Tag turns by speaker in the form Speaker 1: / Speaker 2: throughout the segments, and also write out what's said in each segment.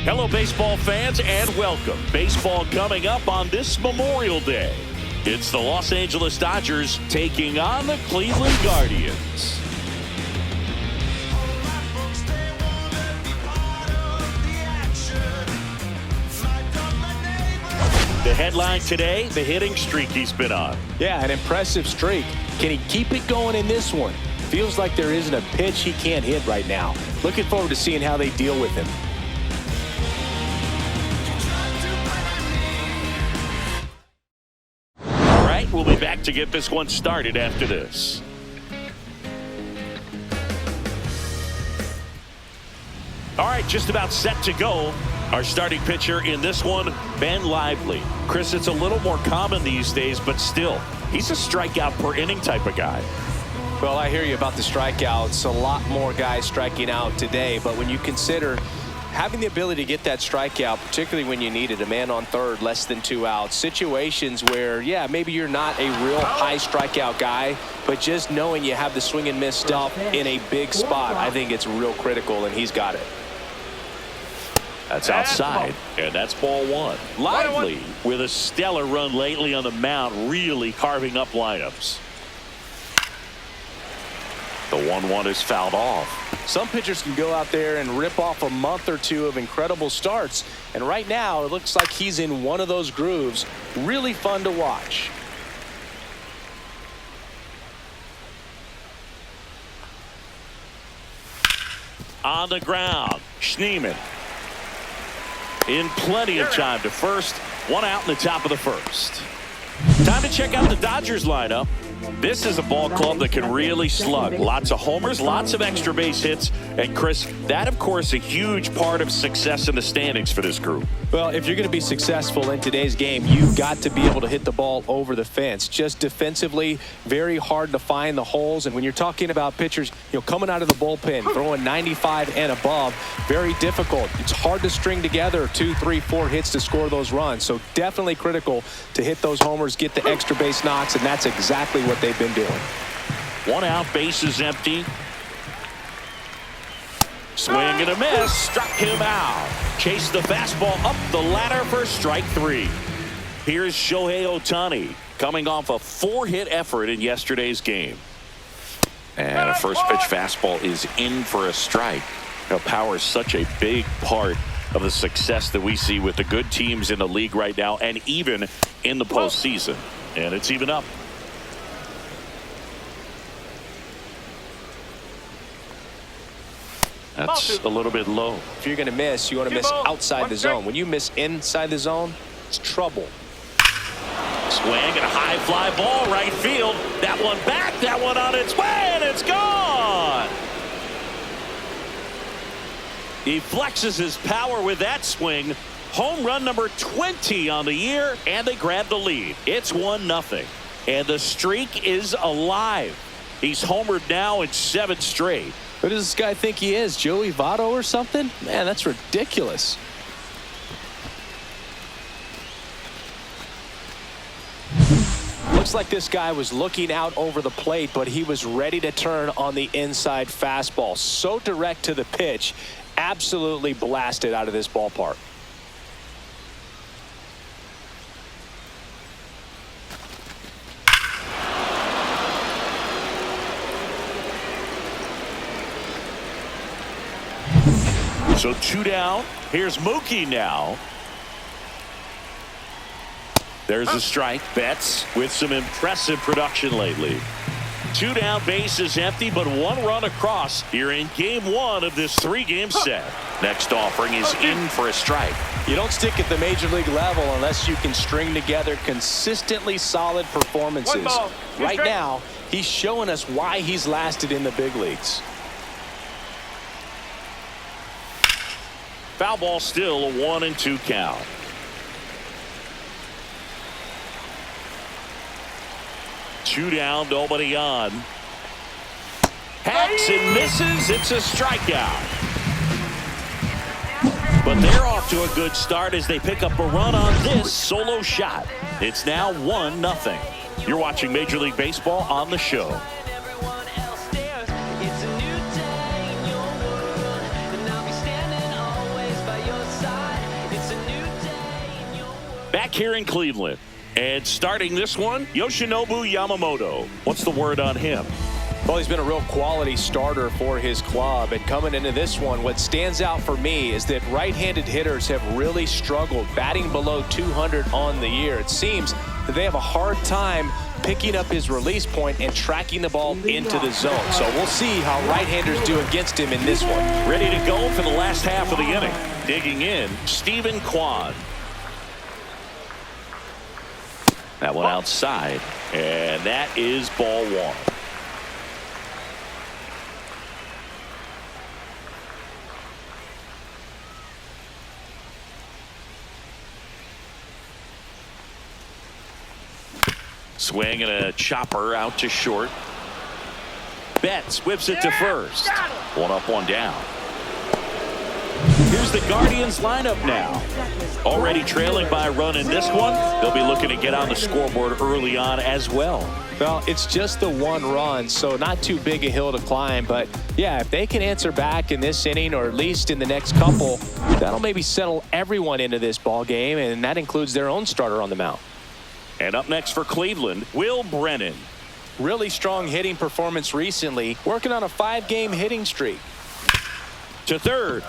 Speaker 1: Hello, baseball fans, and welcome. Baseball coming up on this Memorial Day. It's the Los Angeles Dodgers taking on the Cleveland Guardians. The headline today, the hitting streak he's been on.
Speaker 2: Yeah, an impressive streak. Can he keep it going in this one? Feels like there isn't a pitch he can't hit right now. Looking forward to seeing how they deal with him.
Speaker 1: All right, we'll be back to get this one started after this. All right, just about set to go. Our starting pitcher in this one, Ben Lively. Chris, it's a little more common these days, but still, he's a strikeout per inning type of guy.
Speaker 2: Well, I hear you about the strikeouts. A lot more guys striking out today, but when you consider having the ability to get that strikeout, particularly when you need it, a man on third, less than 2 outs, situations where, yeah, maybe you're not a real high strikeout guy, but just knowing you have the swing and miss stuff in a big spot, I think it's real critical, and he's got it.
Speaker 1: That's outside, and that's ball one. Lively with a stellar run lately on the mound, really carving up lineups. The 1-1 is fouled off.
Speaker 2: Some pitchers can go out there and rip off a month or two of incredible starts, and right now it looks like he's in one of those grooves. Really fun to watch.
Speaker 1: On the ground, Schneemann in plenty of time to first. 1 out in the top of the first. Time to check out the Dodgers lineup. This is a ball club that can really slug. Lots of homers, lots of extra base hits. And Chris, that of course a huge part of success in the standings for this group.
Speaker 2: Well, if you're going to be successful in today's game, you've got to be able to hit the ball over the fence. Just defensively, very hard to find the holes. And when you're talking about pitchers, coming out of the bullpen, throwing 95 and above, very difficult. It's hard to string together 2, 3, 4 hits to score those runs. So definitely critical to hit those homers, get the extra base knocks, and that's exactly what they've been doing.
Speaker 1: 1 out, bases empty. Swing and a miss, struck him out. Chased the fastball up the ladder for strike 3. Here's Shohei Ohtani coming off a 4-hit effort in yesterday's game. And a first pitch fastball is in for a strike. Power is such a big part of the success that we see with the good teams in the league right now and even in the postseason. And it's even up. That's a little bit low.
Speaker 2: If you're going to miss, you want to miss outside the zone. When you miss inside the zone, it's trouble.
Speaker 1: Swing and a high fly ball right field. That one back, that one on its way, and it's gone. He flexes his power with that swing. Home run number 20 on the year, and they grab the lead. It's 1-0, and the streak is alive. He's homered now in 7 straight.
Speaker 2: Who does this guy think he is, Joey Votto or something? Man, that's ridiculous. Looks like this guy was looking out over the plate, but he was ready to turn on the inside fastball. So direct to the pitch, absolutely blasted out of this ballpark.
Speaker 1: So 2 down. Here's Mookie now. There's a strike. Betts with some impressive production lately. 2 down, bases empty, but 1 run across here in game 1 of this 3-game set. Next offering is in for a strike.
Speaker 2: You don't stick at the major league level unless you can string together consistently solid performances. Right now, he's showing us why he's lasted in the big leagues.
Speaker 1: Foul ball, still a 1-2 count. Two down, nobody on. Hacks and misses. It's a strikeout. But they're off to a good start as they pick up a run on this solo shot. It's now 1-0. You're watching Major League Baseball on the show.
Speaker 3: It's a new day in your world, and I'll be standing always by your side.
Speaker 1: back here in Cleveland. And starting this one, Yoshinobu Yamamoto. What's the word on him?
Speaker 2: Well, he's been a real quality starter for his club. And coming into this one, what stands out for me is that right-handed hitters have really struggled batting below 200 on the year. It seems that they have a hard time picking up his release point and tracking the ball into the zone. So we'll see how right-handers do against him in this one.
Speaker 1: Ready to go for the last half of the inning. Digging in, Stephen Kwan. That one outside, and that is ball one. Swing and a chopper out to short. Betts whips it to first. One up, one down. Here's the Guardians lineup now. Already trailing by a run in this one. They'll be looking to get on the scoreboard early on as well.
Speaker 2: Well, it's just the one run, so not too big a hill to climb. But, yeah, if they can answer back in this inning or at least in the next couple, that'll maybe settle everyone into this ball game, and that includes their own starter on the mound.
Speaker 1: And up next for Cleveland, Will Brennan.
Speaker 2: Really strong hitting performance recently, working on a 5-game hitting streak.
Speaker 1: To third.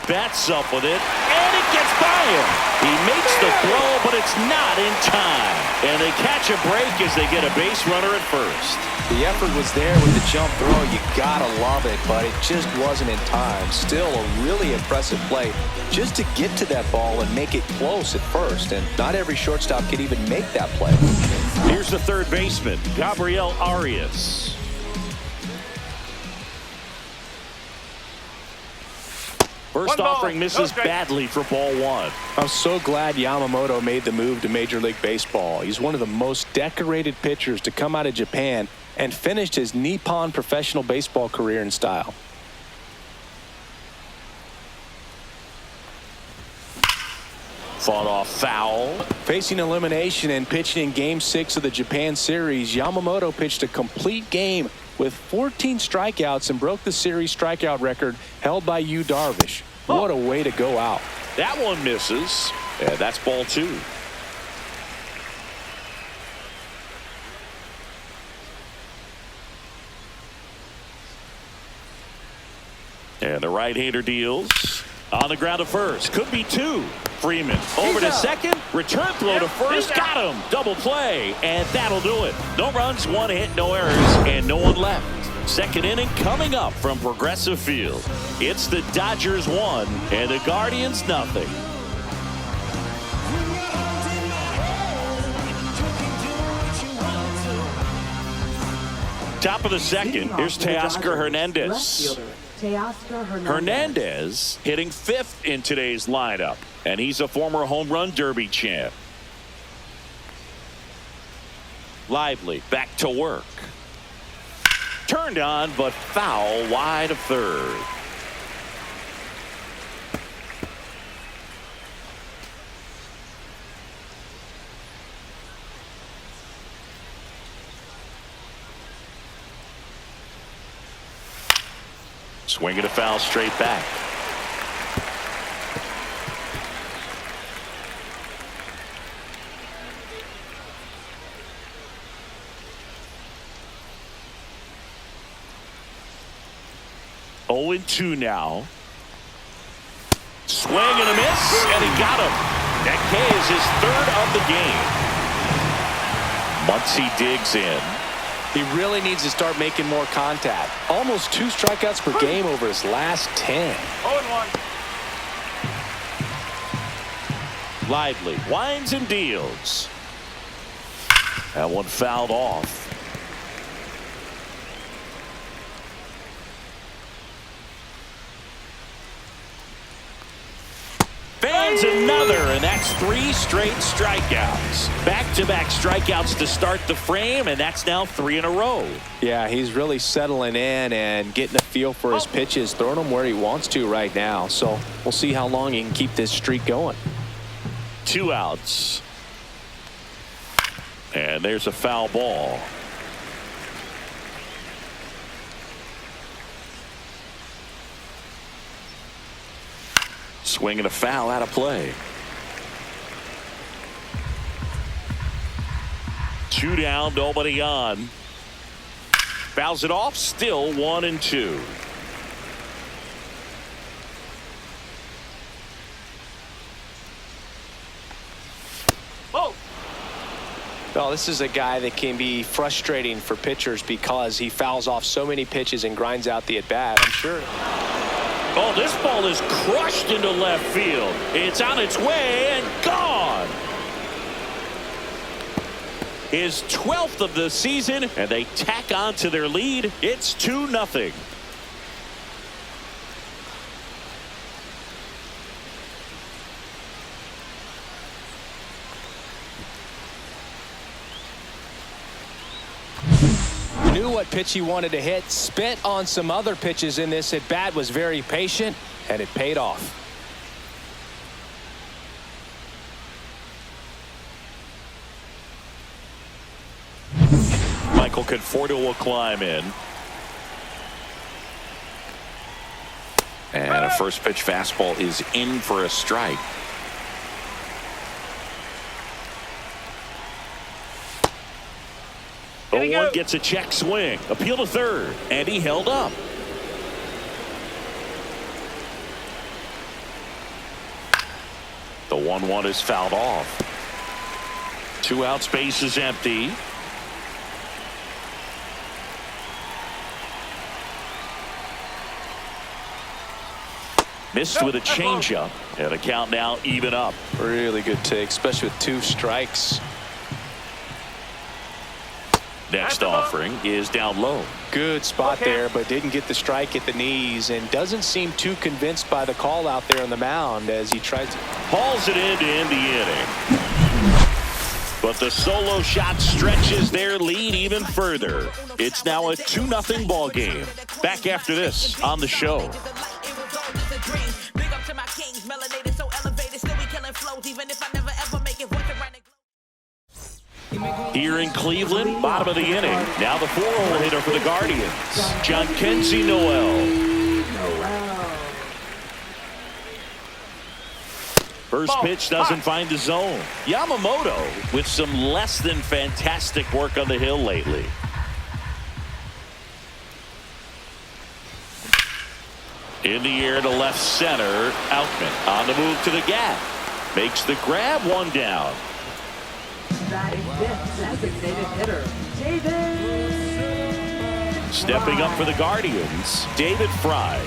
Speaker 1: Betts up with it, and it gets by him. He makes the throw, but it's not in time. And they catch a break as they get a base runner at first.
Speaker 2: The effort was there with the jump throw. You gotta love it, but it just wasn't in time. Still a really impressive play just to get to that ball and make it close at first. And not every shortstop can even make that play.
Speaker 1: Here's the third baseman, Gabriel Arias. First offering misses badly for ball one.
Speaker 2: I'm so glad Yamamoto made the move to Major League Baseball. He's one of the most decorated pitchers to come out of Japan and finished his Nippon professional baseball career in style.
Speaker 1: Fought off foul.
Speaker 2: Facing elimination and pitching in Game 6 of the Japan series, Yamamoto pitched a complete game with 14 strikeouts and broke the series strikeout record held by Yu Darvish. What a way to go out.
Speaker 1: That one misses. And that's ball two. And the right-hander deals. On the ground to first. Could be two. Freeman over to second. Return throw to first. Got him. Double play. And that'll do it. No runs, one hit, no errors, and no one left. Second inning coming up from Progressive Field. It's the Dodgers 1 and the Guardians nothing. Top of the second. Here's Teoscar Hernandez. Hernandez hitting 5th in today's lineup, and he's a former home run derby champ. Lively back to work. Turned on, but foul wide of third. Swinging a foul straight back. Oh, 0-2 now. Swing and a miss, and he got him. That K is his 3rd of the game. Muncy digs in.
Speaker 2: He really needs to start making more contact. Almost 2 strikeouts per game over his last 10.
Speaker 1: 0-1. Lively winds and deals. That one fouled off. Fans another, and that's 3 straight strikeouts. Back-to-back strikeouts to start the frame, and that's now 3 in a row.
Speaker 2: Yeah, he's really settling in and getting a feel for his pitches, throwing them where he wants to right now. So we'll see how long he can keep this streak going.
Speaker 1: 2 outs. And there's a foul ball. Swing and a foul out of play. 2 down, nobody on. Fouls it off, still 1-2.
Speaker 2: Well, this is a guy that can be frustrating for pitchers because he fouls off so many pitches and grinds out the at-bat, I'm sure.
Speaker 1: Oh, this ball is crushed into left field. It's on its way and gone. His 12th of the season, and they tack on to their lead. It's 2-0.
Speaker 2: Knew what pitch he wanted to hit, spent on some other pitches in this at bat, was very patient, and it paid off.
Speaker 1: Michael Conforto will climb in. And a first pitch fastball is in for a strike. The 1 gets a check swing. Appeal to third. And he held up. The 1-1 is fouled off. 2 out, space is empty. Missed with a changeup. And the count now even up.
Speaker 2: Really good take, especially with 2 strikes.
Speaker 1: Next offering is down low.
Speaker 2: Good spot there, but didn't get the strike at the knees and doesn't seem too convinced by the call out there on the mound as he tries to
Speaker 1: hauls it in to end the inning. But the solo shot stretches their lead even further. It's now a 2-0 ball game. Back after this on the show. Here in Cleveland, bottom of the inning. Now the 4-hole hitter for the Guardians, Jhonkensy Noel. First pitch doesn't find the zone. Yamamoto with some less than fantastic work on the hill lately. In the air to left center. Outman on the move to the gap. Makes the grab, 1 down.
Speaker 3: Batting fifth, designated hitter, David.
Speaker 1: Stepping up for the Guardians, David Fry.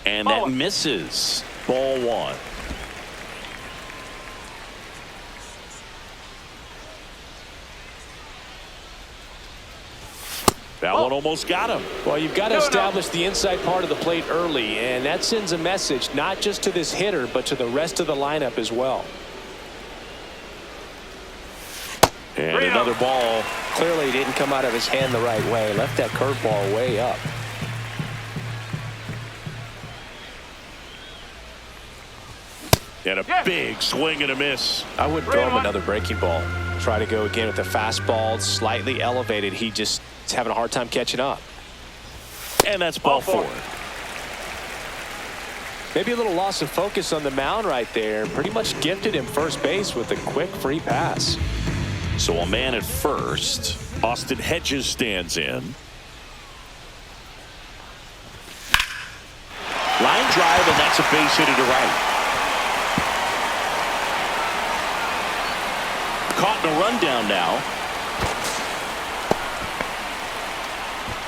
Speaker 1: And that misses. Ball 1. That one almost got him.
Speaker 2: Well, you've got to establish the inside part of the plate early, and that sends a message not just to this hitter, but to the rest of the lineup as well.
Speaker 1: And another ball.
Speaker 2: Clearly didn't come out of his hand the right way. Left that curveball way up.
Speaker 1: And a big swing and a miss.
Speaker 2: I would throw him another breaking ball. Try to go again with the fastball, slightly elevated. He just is having a hard time catching up.
Speaker 1: And that's ball 4.
Speaker 2: Maybe a little loss of focus on the mound right there. Pretty much gifted him first base with a quick free pass.
Speaker 1: So a man at first. Austin Hedges stands in. Line drive, and that's a base hit to right. Caught in a rundown now.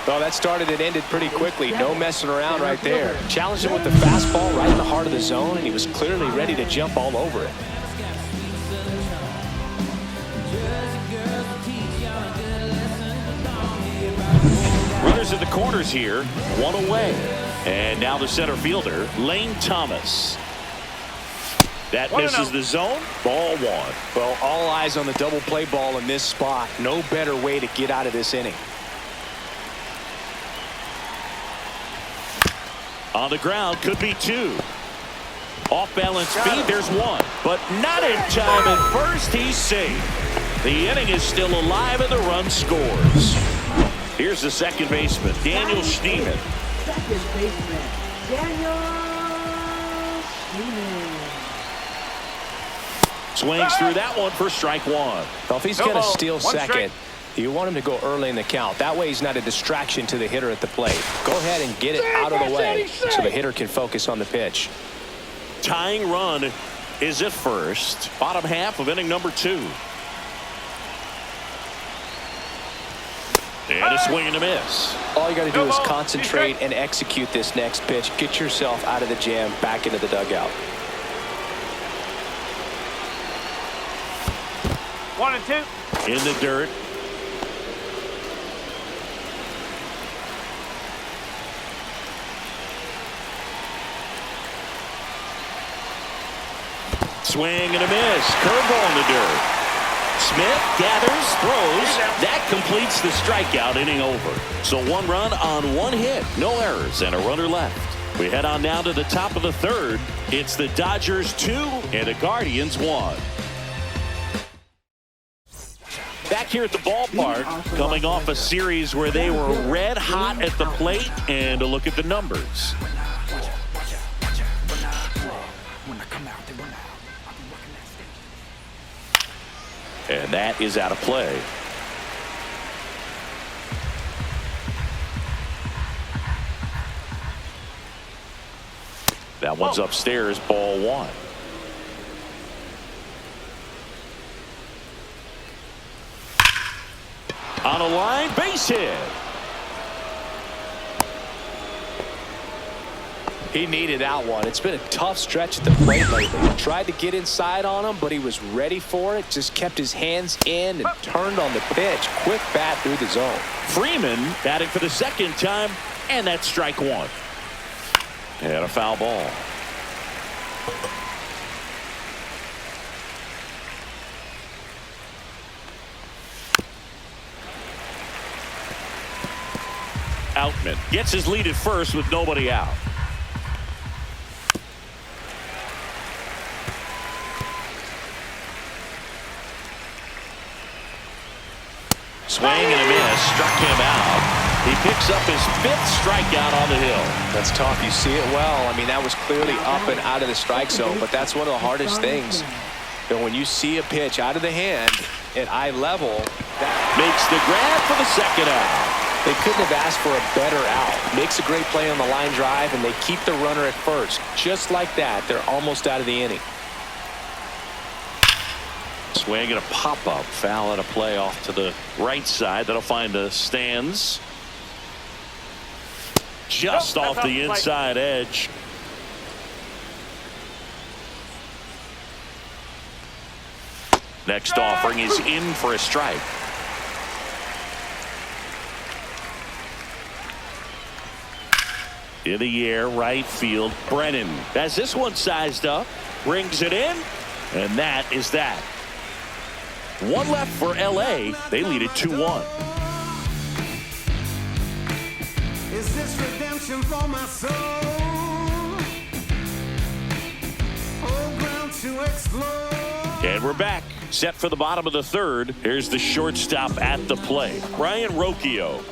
Speaker 2: Well, that started and ended pretty quickly. No messing around right there. Challenged him with the fastball right in the heart of the zone, and he was clearly ready to jump all over it.
Speaker 1: Runners at the corners here. 1 away. And now the center fielder, Lane Thomas. That misses the zone. Ball 1.
Speaker 2: Well, all eyes on the double play ball in this spot. No better way to get out of this inning.
Speaker 1: On the ground, could be 2. Off balance feed, there's 1. But not in time at first, he's safe. The inning is still alive and the run scores. Here's the second baseman, Daniel Schneemann.
Speaker 3: Second baseman, Daniel
Speaker 1: Swings through that one for strike one.
Speaker 2: Well, if he's going to steal second, you want him to go early in the count. That way he's not a distraction to the hitter at the plate. Go ahead and get it out of the way so the hitter can focus on the pitch.
Speaker 1: Tying run is at first. Bottom half of inning number 2. And a swing and a miss.
Speaker 2: All you got to do is concentrate and execute this next pitch. Get yourself out of the jam, back into the dugout.
Speaker 4: 1-2.
Speaker 1: In the dirt. Swing and a miss. Curveball in the dirt. Smith gathers, throws. That completes the strikeout, inning over. So 1 run on 1 hit. No errors and a runner left. We head on now to the top of the 3rd. It's the Dodgers 2 and the Guardians 1. Back here at the ballpark, coming off a series where they were red hot at the plate, and a look at the numbers. And that is out of play. That one's upstairs, ball 1. On a line, base hit.
Speaker 2: He needed that one. It's been a tough stretch at the plate lately. Tried to get inside on him, but he was ready for it. Just kept his hands in and turned on the pitch. Quick bat through the zone.
Speaker 1: Freeman batting for the 2nd time, and that's strike 1. And a foul ball. Outman gets his lead at first with nobody out. Swing and a miss, struck him out. He picks up his 5th strikeout on the hill.
Speaker 2: That's tough. You see it well. I mean, that was clearly up and out of the strike zone, but that's one of the hardest things. You know, when you see a pitch out of the hand at eye level, that
Speaker 1: makes the grab for the 2nd out.
Speaker 2: They couldn't have asked for a better out. Makes a great play on the line drive, and they keep the runner at first. Just like that, they're almost out of the inning.
Speaker 1: Swing and a pop-up. Foul at a play off to the right side. That'll find the stands. Just off the inside edge. Next offering is in for a strike. In the air, right field. Brennan has this one sized up. Brings it in. And that is that. 1 left for LA. They lead it 2-1.
Speaker 5: Is this redemption for my soul? Oh, ground to explode.
Speaker 1: And we're back. Set for the bottom of the 3rd. Here's the shortstop at the plate. Ryan Rocchio.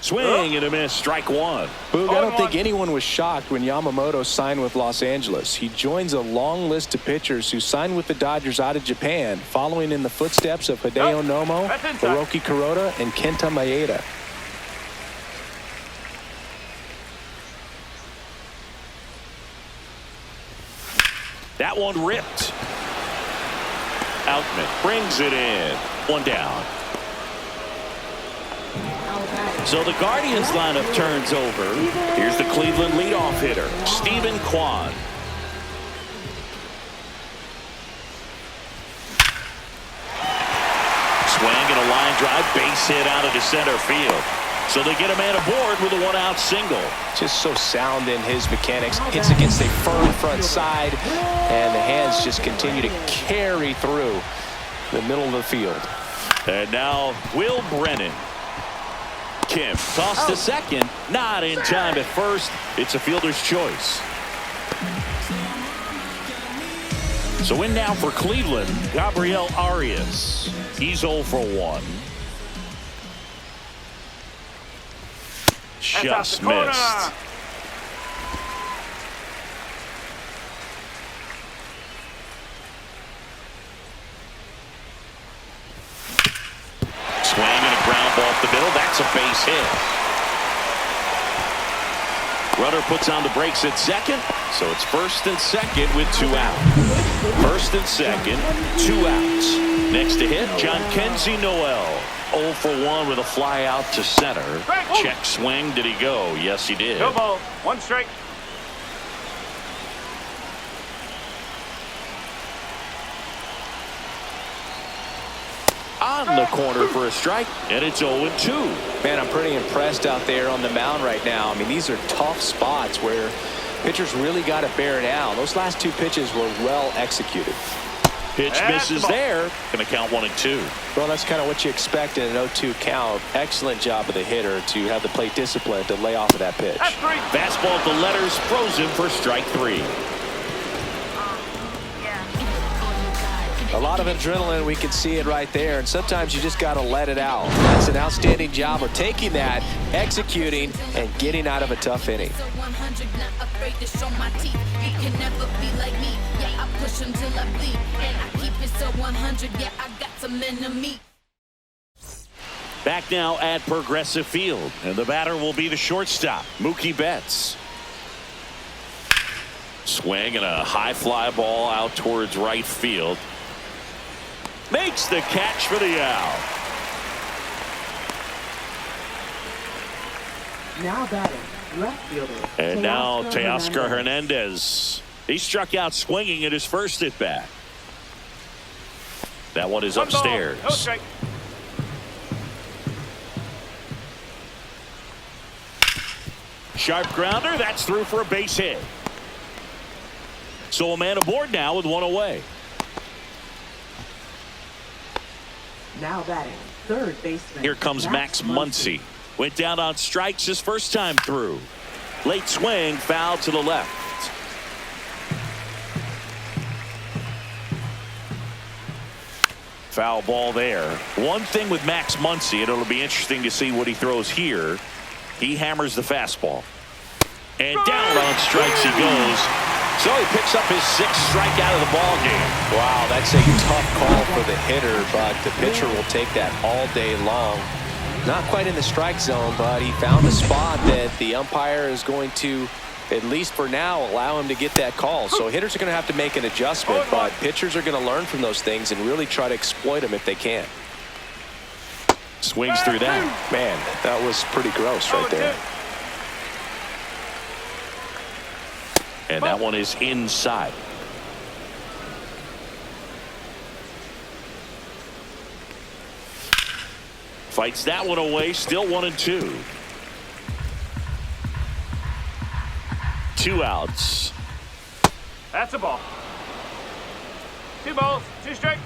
Speaker 1: Swing and a miss. Strike 1.
Speaker 2: Boog, I don't think anyone was shocked when Yamamoto signed with Los Angeles. He joins a long list of pitchers who signed with the Dodgers out of Japan, following in the footsteps of Hideo Nomo, Hiroki Kuroda, and Kenta Maeda.
Speaker 1: That one ripped. Outman brings it in. 1 down. So the Guardians lineup turns over. Here's the Cleveland leadoff hitter, Stephen Kwan. Swing and a line drive, base hit out into center field. So they get a man aboard with a 1-out single.
Speaker 2: Just so sound in his mechanics. Hits against a firm front side, and the hands just continue to carry through the middle of the field.
Speaker 1: And now Will Brennan. Kim tossed to second, not in time at first. It's a fielder's choice. So in now for Cleveland, Gabriel Arias. He's 0 for 1. Just missed. That's a base hit. Runner puts on the brakes at second, so it's first and second with 2 out. First and second, 2 outs. Next to hit, Jhonkensy Noel. 0 for 1 with a fly out to center. Check swing. Did he go? Yes, he did.
Speaker 4: No ball. 1 strike.
Speaker 1: On the corner for a strike, and it's 0-2.
Speaker 2: Man, I'm pretty impressed out there on the mound right now. I mean, these are tough spots where pitchers really got to bear down. Those last 2 pitches were well executed.
Speaker 1: Pitch misses there. Going to count 1-2.
Speaker 2: Well, that's kind of what you expect in an 0-2 count. Excellent job of the hitter to have the plate discipline to lay off of that pitch.
Speaker 4: That's 3.
Speaker 1: Fastball at the letters, frozen for strike 3.
Speaker 2: A lot of adrenaline, we can see it right there, and sometimes you just got to let it out. That's an outstanding job of taking that, executing, and getting out of a tough inning.
Speaker 1: Back now at Progressive Field, and the batter will be the shortstop, Mookie Betts. Swing and a high fly ball out towards right field. Makes the catch for the out.
Speaker 3: Now batting, left fielder.
Speaker 1: And now
Speaker 3: Teoscar
Speaker 1: Teoscar Hernandez. He struck out swinging at his first at bat. That one is
Speaker 4: 1 ball,
Speaker 1: upstairs.
Speaker 4: no strike.
Speaker 1: Sharp grounder. That's through for a base hit. So a man aboard now with 1 away.
Speaker 3: Now batting, third baseman.
Speaker 1: Here comes Max Muncy. Went down on strikes his first time through. Late swing, foul to the left. Foul ball there. One thing with Max Muncy, and it'll be interesting to see what he throws here. He hammers the fastball. And down on strikes he goes. So he picks up his 6th strikeout of the ball game.
Speaker 2: Wow, that's a tough call for the hitter, but the pitcher will take that all day long. Not quite in the strike zone, but he found a spot that the umpire is going to, at least for now, allow him to get that call. So hitters are going to have to make an adjustment, but pitchers are going to learn from those things and really try to exploit them if they can.
Speaker 1: Swings through that.
Speaker 2: Man, that was pretty gross right there.
Speaker 1: And that one is inside. Fights that one away. Still 1-2. 2 outs.
Speaker 4: That's a ball. 2 balls, 2 strikes.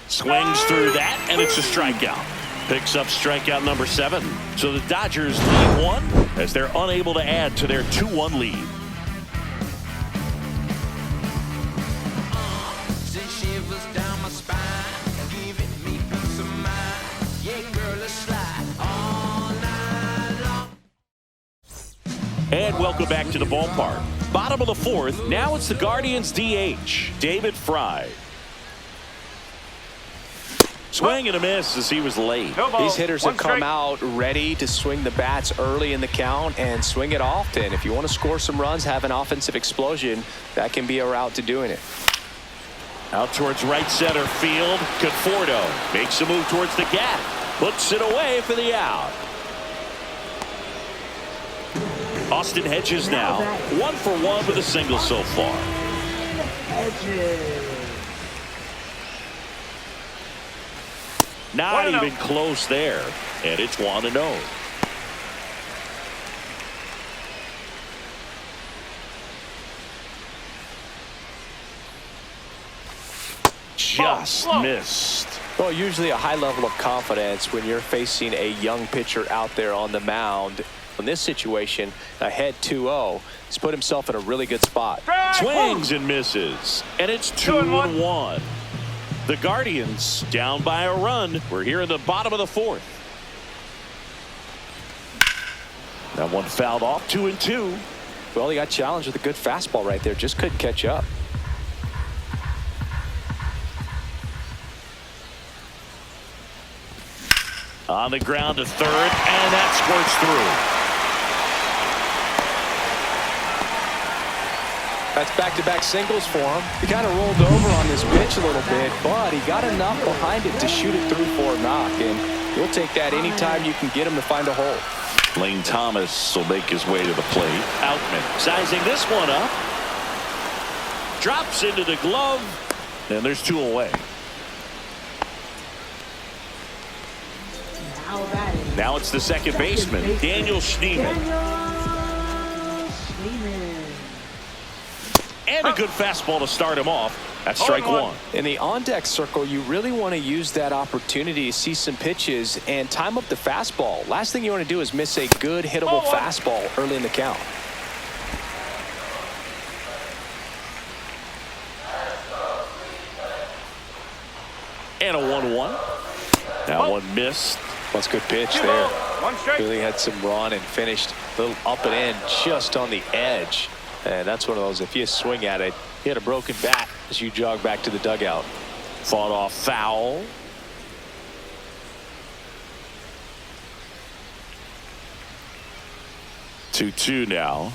Speaker 1: Swings through that, and it's a strikeout. Picks up strikeout number 7. So the Dodgers lead 1 as they're unable to add to their 2-1 lead. And welcome back to the ballpark. Bottom of the 4th. Now it's the Guardians DH, David Fry. Swing and a miss as he was late.
Speaker 2: These hitters have come out ready to swing the bats early in the count and swing it often. If you want to score some runs, have an offensive explosion, that can be a route to doing it.
Speaker 1: Out towards right center field. Conforto makes a move towards the gap. Puts it away for the out. Austin Hedges now 1 for 1 with a single so far.
Speaker 3: Hedges.
Speaker 1: Not even close there, and it's 1-0. Just missed.
Speaker 2: Well, usually a high level of confidence when you're facing a young pitcher out there on the mound. In this situation, ahead 2-0, he's put himself in a really good spot.
Speaker 1: Swings and misses, and it's 2-1. The Guardians down by a run. We're here in the bottom of the 4th. That one fouled off. 2-2.
Speaker 2: Well, he got challenged with a good fastball right there. Just couldn't catch up.
Speaker 1: On the ground to third, and that squirts through.
Speaker 2: That's back-to-back singles for him. He kind of rolled over on this pitch a little bit, but he got enough behind it to shoot it through for a knock, and you'll take that anytime you can get him to find a hole.
Speaker 1: Lane Thomas will make his way to the plate. Outman sizing this one up. Drops into the glove, and there's 2 away.
Speaker 3: Now batting.
Speaker 1: Now it's the second baseman, Daniel Schneemann.
Speaker 3: Daniel Schneemann.
Speaker 1: And a good fastball to start him off. That's strike 1.
Speaker 2: In the on-deck circle, you really want to use that opportunity to see some pitches and time up the fastball. Last thing you want to do is miss a good hittable fastball early in the count.
Speaker 1: And a 1-1. That one missed.
Speaker 2: That's a good pitch
Speaker 4: 2
Speaker 2: there.
Speaker 4: balls, 1 strike.
Speaker 2: Really had some run and finished a little up and in just on the edge. And that's one of those, if you swing at it, you had a broken bat as you jog back to the dugout.
Speaker 1: Fought off foul. Two now.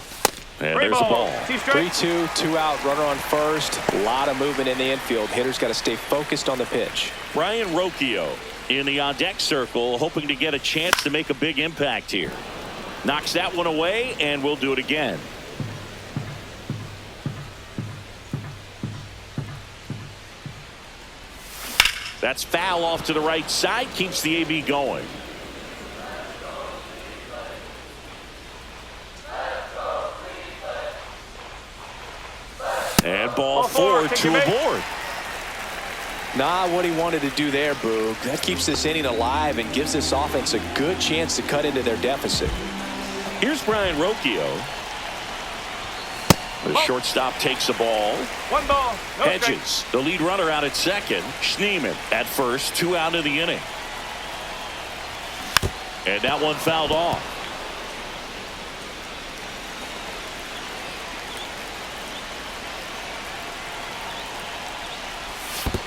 Speaker 1: And there's a ball.
Speaker 4: 2 strikes.
Speaker 2: 3-2, 2 out, runner on first. A lot of movement in the infield. Hitters got to stay focused on the pitch.
Speaker 1: Brian Rocchio in the on-deck circle, hoping to get a chance to make a big impact here. Knocks that one away, and we'll do it again. That's foul off to the right side. Keeps the AB going. And ball 4, 2 aboard.
Speaker 2: Not what he wanted to do there, Boog. That keeps this inning alive and gives this offense a good chance to cut into their deficit.
Speaker 1: Here's Brian Rocchio. The shortstop takes the ball.
Speaker 4: 1 ball, no strikes.
Speaker 1: Hedges, the lead runner, out at second. Schneemann at first, 2 out of the inning. And that one fouled off.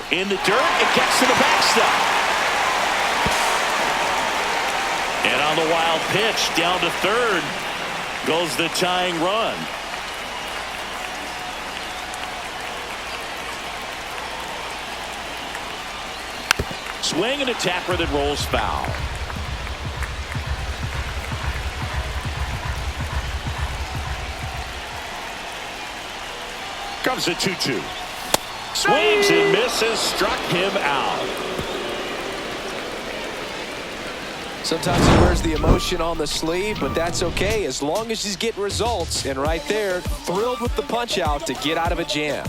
Speaker 1: In the dirt, it gets to the backstop. And on the wild pitch, down to third, goes the tying run. Swing and a tapper that rolls foul. Comes a 2-2. Swings and misses, struck him out.
Speaker 2: Sometimes he wears the emotion on the sleeve, but that's okay as long as he's getting results. And right there, thrilled with the punch out to get out of a jam.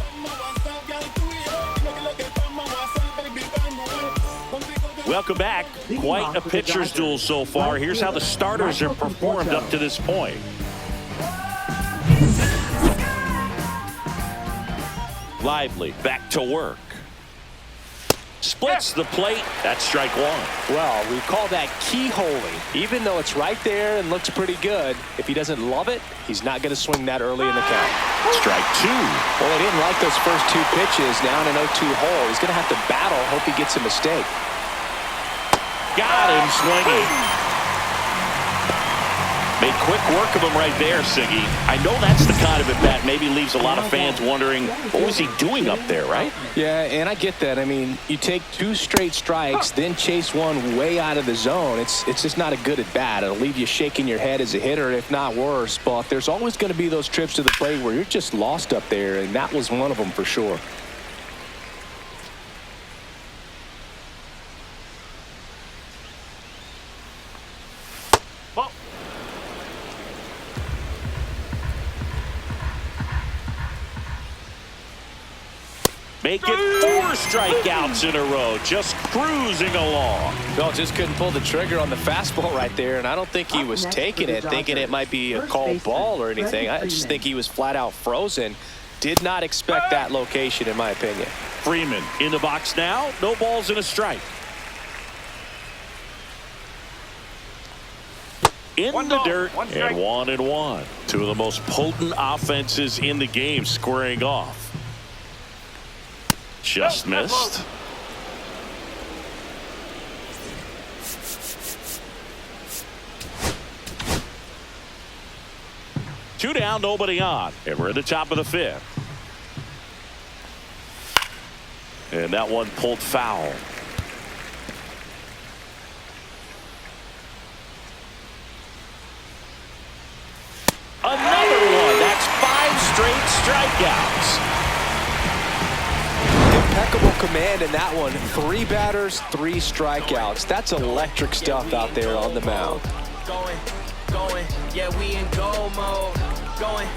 Speaker 1: Welcome back. Quite a pitcher's duel so far. Here's how the starters have performed up to this point. Lively back to work. Splits the plate. That's strike 1.
Speaker 2: Well, we call that keyholing. Even though it's right there and looks pretty good, if he doesn't love it, he's not going to swing that early in the count.
Speaker 1: Strike 2.
Speaker 2: Well, he didn't like those first 2 pitches. Now in an 0-2 hole, he's going to have to battle. Hope he gets a mistake.
Speaker 1: Got him swinging. Made quick work of him right there, Siggy. I know that's the kind of at-bat maybe leaves a lot of fans wondering, what was he doing up there, right?
Speaker 2: Yeah, and I get that. I mean, you take 2 straight strikes, then chase one way out of the zone. It's just not a good at-bat. It'll leave you shaking your head as a hitter, if not worse. But there's always going to be those trips to the plate where you're just lost up there, and that was one of them for sure.
Speaker 1: Make it 4 strikeouts in a row, just cruising along.
Speaker 2: No, just couldn't pull the trigger on the fastball right there, and I don't think he was taking it, thinking it might be a called ball or anything. I just think he was flat out frozen. Did not expect that location, in my opinion.
Speaker 1: Freeman in the box now, no balls and a strike. In the dirt, and 1-1. 2 of the most potent offenses in the game squaring off. Just missed. 2 down, nobody on, and we're at the top of the 5th. And that one pulled foul. Another one. That's 5 straight strikeouts.
Speaker 2: Impeccable command in that one. 3 batters, 3 strikeouts. That's electric stuff out there on the mound.
Speaker 6: Going, yeah, we in go mode. Going,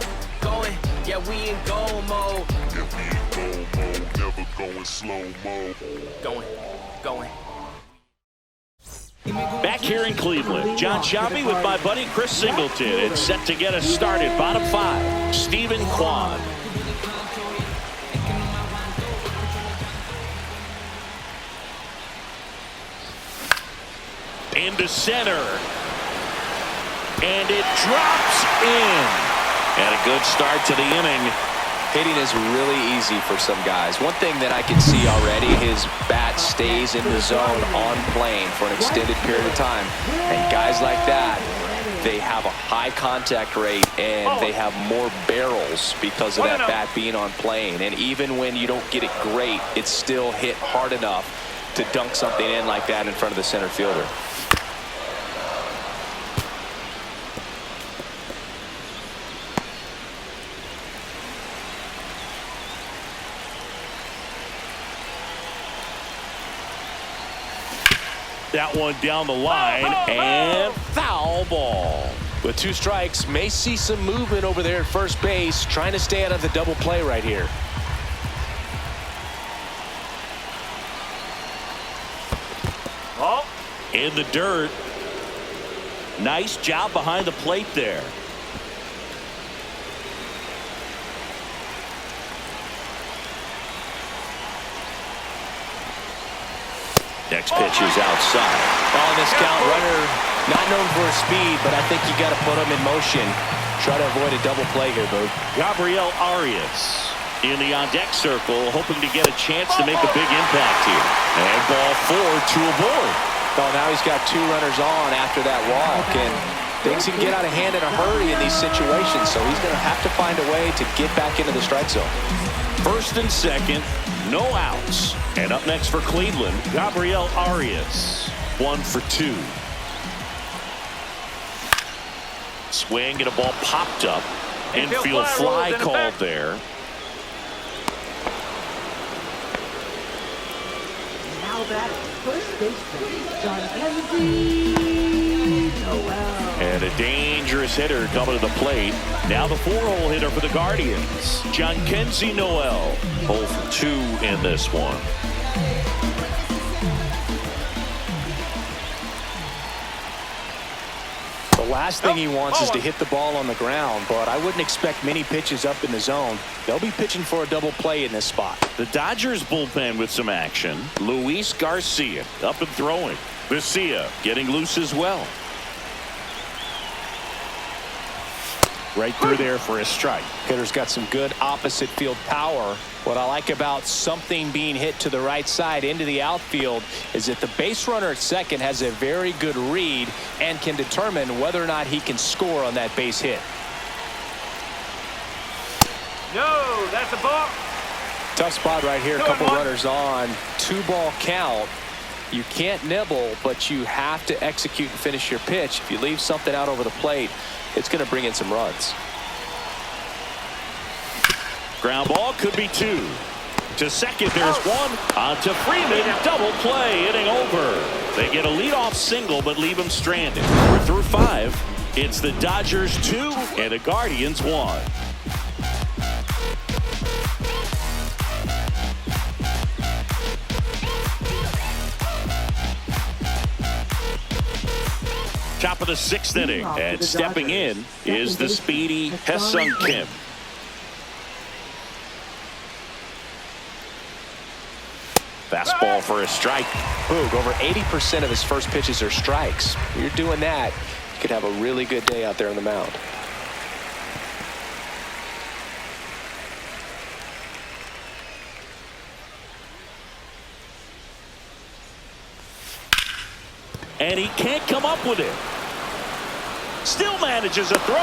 Speaker 6: yeah, we in go mode.
Speaker 7: Yeah, we in go mode, never going slow mo.
Speaker 6: Going.
Speaker 1: Back here in Cleveland, John Shelby with my buddy Chris Singleton. It's set to get us started. Bottom 5, Stephen Kwan. Into center. And it drops in. And a good start to the inning.
Speaker 2: Hitting is really easy for some guys. One thing that I can see already, his bat stays in the zone on plane for an extended period of time. And guys like that, they have a high contact rate and they have more barrels because of that bat being on plane. And even when you don't get it great, it's still hit hard enough to dunk something in like that in front of the center fielder.
Speaker 1: That one down the line and foul ball.
Speaker 2: With 2 strikes, may see some movement over there at first base, trying to stay out of the double play right here.
Speaker 4: Ball.
Speaker 1: In the dirt. Nice job behind the plate there. Next pitch is outside.
Speaker 2: On this count, runner not known for his speed, but I think you got to put him in motion. Try to avoid a double play here, Boo.
Speaker 1: Gabriel Arias in the on-deck circle, hoping to get a chance to make a big impact here. And ball 4 to a board.
Speaker 2: Oh, now he's got 2 runners on after that walk, and things can get out of hand in a hurry in these situations, so he's going to have to find a way to get back into the strike zone.
Speaker 1: First and second, no outs. And up next for Cleveland, Gabriel Arias. 1 for 2. Swing and a ball popped up. Infield fly called there.
Speaker 3: Now batting, first baseman, John Kennedy Noel.
Speaker 1: And a dangerous hitter coming to the plate. Now the 4-hole hitter for the Guardians, Jhonkensy Noel. 0 for 2 in this one.
Speaker 2: The last thing he wants is to hit the ball on the ground, but I wouldn't expect many pitches up in the zone. They'll be pitching for a double play in this spot.
Speaker 1: The Dodgers bullpen with some action. Luis Garcia up and throwing. Garcia getting loose as well. Right through there for a strike.
Speaker 2: Hitter's got some good opposite field power. What I like about something being hit to the right side into the outfield is that the base runner at second has a very good read and can determine whether or not he can score on that base hit.
Speaker 4: No, that's a ball.
Speaker 2: Tough spot right here. A couple runners on. 2-ball count. You can't nibble, but you have to execute and finish your pitch. If you leave something out over the plate, it's going to bring in some runs.
Speaker 1: Ground ball could be 2. To second, there's 1. On to Freeman. Double play. Inning over. They get a leadoff single, but leave him stranded. We're through 5. It's the Dodgers 2 and the Guardians 1. Top of the 6th inning, and stepping in is the speedy Ha-Seong Kim. Fastball for a strike.
Speaker 2: Boog, over 80% of his first pitches are strikes. When you're doing that, you could have a really good day out there on the mound.
Speaker 1: And he can't come up with it. Still manages a throw,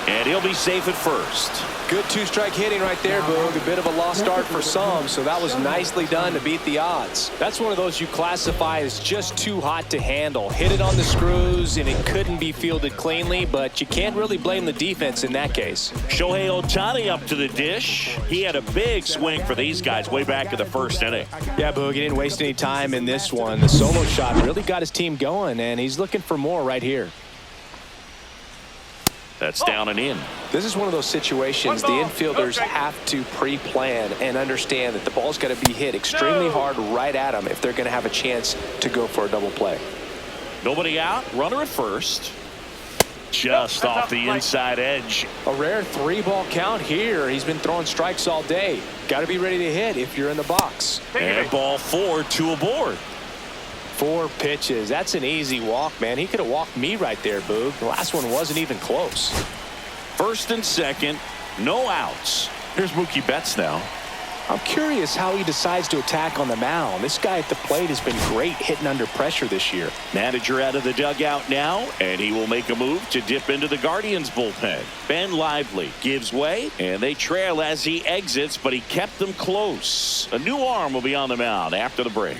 Speaker 1: and he'll be safe at first.
Speaker 2: Good two-strike hitting right there, Boog. A bit of a lost start for some, so that was nicely done to beat the odds. That's one of those you classify as just too hot to handle. Hit it on the screws, and it couldn't be fielded cleanly, but you can't really blame the defense in that case.
Speaker 1: Shohei Ohtani up to the dish. He had a big swing for these guys way back in the first inning.
Speaker 2: Yeah, Boog, he didn't waste any time in this one. The solo shot really got his team going, and he's looking for more right here.
Speaker 1: That's down and in.
Speaker 2: This is one of those situations the infielders have to pre-plan and understand that the ball's got to be hit extremely hard right at them if they're going to have a chance to go for a double play.
Speaker 1: Nobody out. Runner at first. Just off the inside edge.
Speaker 2: A rare 3-ball count here. He's been throwing strikes all day. Got to be ready to hit if you're in the box.
Speaker 1: And ball 4, 2 aboard.
Speaker 2: 4 pitches. That's an easy walk, man. He could have walked me right there, Boog. The last one wasn't even close.
Speaker 1: First and second, no outs. Here's Mookie Betts now.
Speaker 2: I'm curious how he decides to attack on the mound. This guy at the plate has been great hitting under pressure this year.
Speaker 1: Manager out of the dugout now, and he will make a move to dip into the Guardians bullpen. Ben Lively gives way, and they trail as he exits, but he kept them close. A new arm will be on the mound after the break.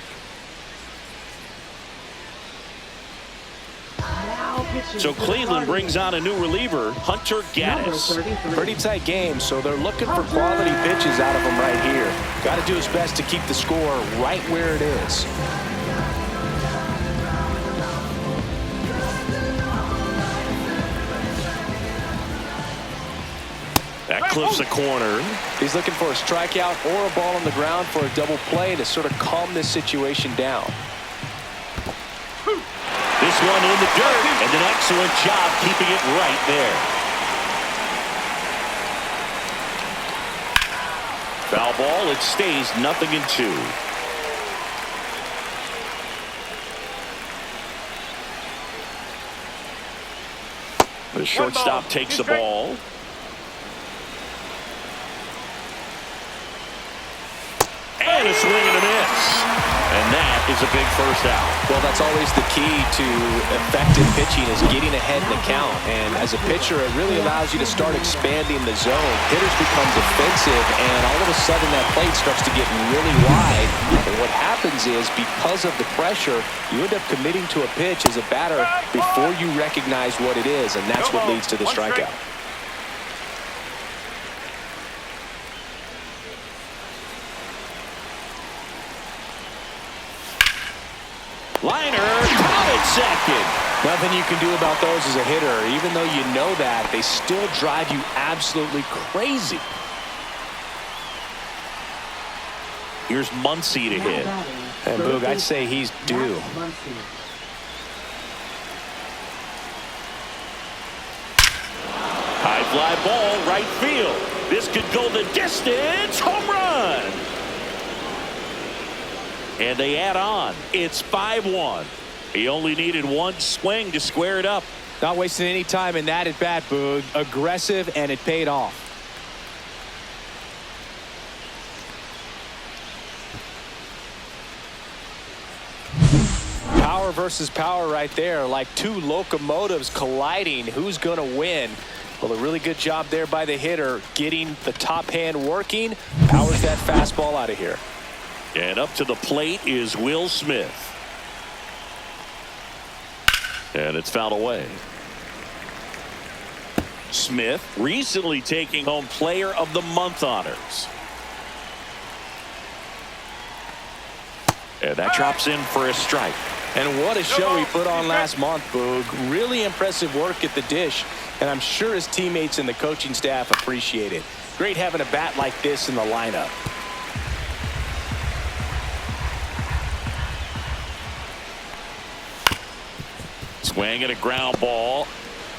Speaker 1: So Cleveland brings on a new reliever, Hunter Gaddis.
Speaker 2: Pretty tight game, so they're looking for quality pitches out of him right here. Got to do his best to keep the score right where it is.
Speaker 1: That clips a corner.
Speaker 2: He's looking for a strikeout or a ball on the ground for a double play to sort of calm this situation down.
Speaker 1: This one in the dirt, and an excellent job keeping it right there. Foul ball, it stays 0-2. The shortstop takes the ball. And a swing and a miss. And that is a big first out.
Speaker 2: Well, that's always the key to effective pitching is getting ahead in the count. And as a pitcher, it really allows you to start expanding the zone. Hitters become defensive, and all of a sudden that plate starts to get really wide. And what happens is, because of the pressure, you end up committing to a pitch as a batter before you recognize what it is, and that's what leads to the strikeout.
Speaker 1: Liner, caught at second.
Speaker 2: Nothing you can do about those as a hitter. Even though you know that, they still drive you absolutely crazy.
Speaker 1: Here's Muncy to hit.
Speaker 2: And Boog, I'd say he's due.
Speaker 1: High fly ball, right field. This could go the distance. Home run. And they add on. It's 5-1. He only needed one swing to square it up.
Speaker 2: Not wasting any time in that at bat, Boog. Aggressive, and it paid off. Power versus power right there, like two locomotives colliding. Who's going to win? Well, a really good job there by the hitter, getting the top hand working. Powers that fastball out of here.
Speaker 1: And up to the plate is Will Smith. And it's fouled away. Smith recently taking home Player of the Month honors. And that drops in for a strike.
Speaker 2: And what a show he put on last month, Boog. Really impressive work at the dish. And I'm sure his teammates and the coaching staff appreciate it. Great having a bat like this in the lineup.
Speaker 1: Swing at a ground ball.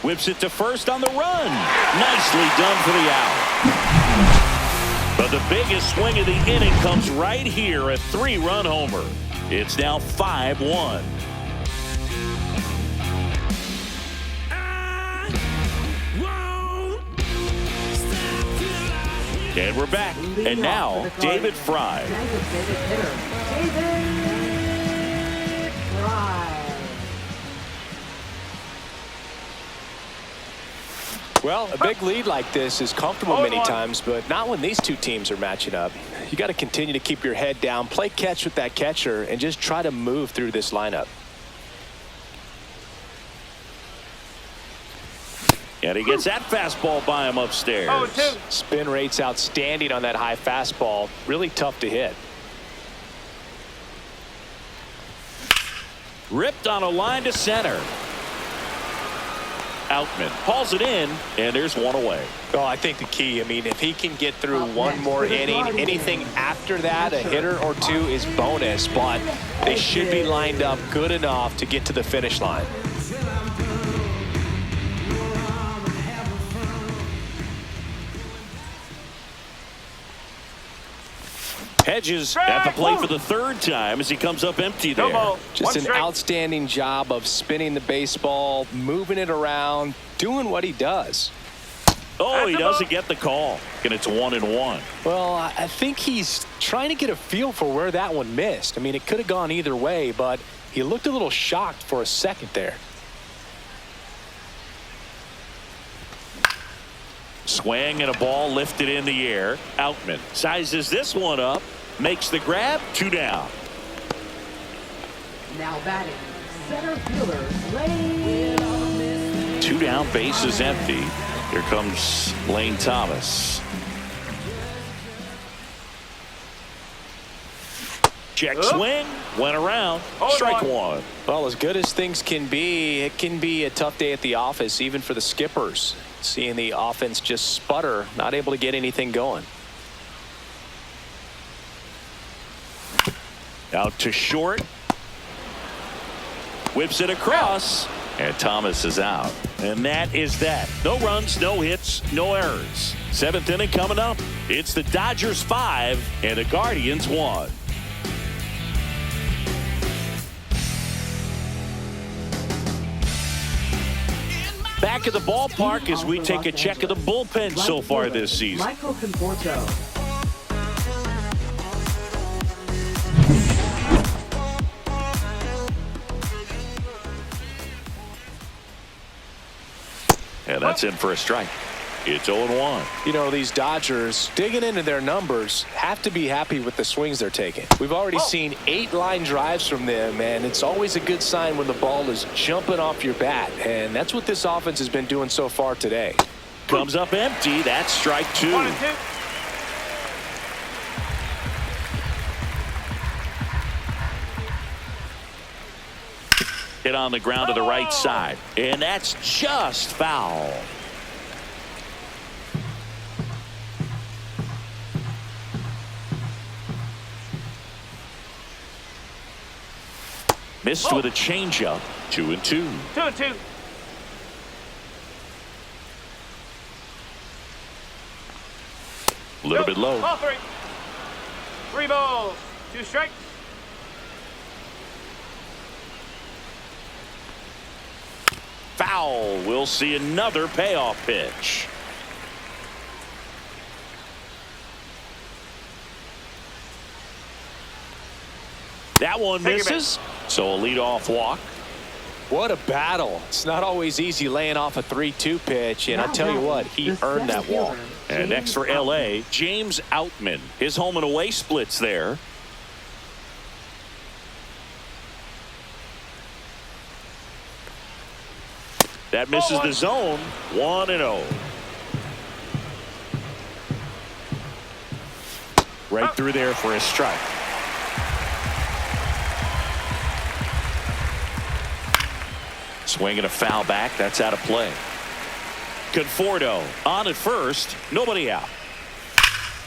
Speaker 1: Whips it to first on the run. Nicely done for the out. But the biggest swing of the inning comes right here, a 3-run homer. It's now 5-1. And we're back. And now, David Fry.
Speaker 3: David Fry.
Speaker 2: Well, a big lead like this is comfortable many times, but not when these two teams are matching up. You got to continue to keep your head down, play catch with that catcher, and just try to move through this lineup.
Speaker 1: And he gets that fastball by him upstairs.
Speaker 2: Spin rate's outstanding on that high fastball. Really tough to hit.
Speaker 1: Ripped on a line to center. Outman hauls it in, and there's one away.
Speaker 2: Oh, I think the key, I mean, if he can get through one more inning, anything after that, a hitter or two is bonus, but they should be lined up good enough to get to the finish line.
Speaker 1: Hedges at the plate for the third time as he comes up empty there.
Speaker 2: Just an outstanding job of spinning the baseball, moving it around, doing what he does.
Speaker 1: Oh, he doesn't get the call, and it's 1-1.
Speaker 2: Well, I think he's trying to get a feel for where that one missed. I mean, it could have gone either way, but he looked a little shocked for a second there.
Speaker 1: Swing and a ball lifted in the air. Outman sizes this one up, makes the grab, 2 down.
Speaker 3: Now batting, center fielder, Lane.
Speaker 1: 2 down, base is empty. Here comes Lane Thomas. Check swing, went around, strike one.
Speaker 2: Well, as good as things can be, it can be a tough day at the office, even for the skippers. Seeing the offense just sputter, not able to get anything going.
Speaker 1: Out to short. Whips it across. And Thomas is out. And that is that. No runs, no hits, no errors. 7th inning coming up. It's the Dodgers 5 and the Guardians 1. Back at the ballpark as we take a check of the bullpen so far this season.
Speaker 3: Michael Conforto.
Speaker 1: And that's in for a strike. It's 0-1.
Speaker 2: You know, these Dodgers, digging into their numbers, have to be happy with the swings they're taking. We've already seen 8 line drives from them, and it's always a good sign when the ball is jumping off your bat. And that's what this offense has been doing so far today.
Speaker 1: Comes up empty. That's strike 2.
Speaker 4: 1-2.
Speaker 1: Hit on the ground to the right side. And that's just foul. Missed with a changeup. 2-2.
Speaker 4: 2-2.
Speaker 1: A little bit low.
Speaker 4: Ball 3. 3 balls. 2 strikes.
Speaker 1: Foul. We'll see another payoff pitch. That one misses. So a leadoff walk.
Speaker 2: What a battle. It's not always easy laying off a 3-2 pitch, and I tell you what, he earned that walk.
Speaker 1: And next for L.A., James Outman. His home and away splits there. That misses the zone. 1-0. Right through there for a strike. Swinging a foul back. That's out of play. Conforto on at first. Nobody out.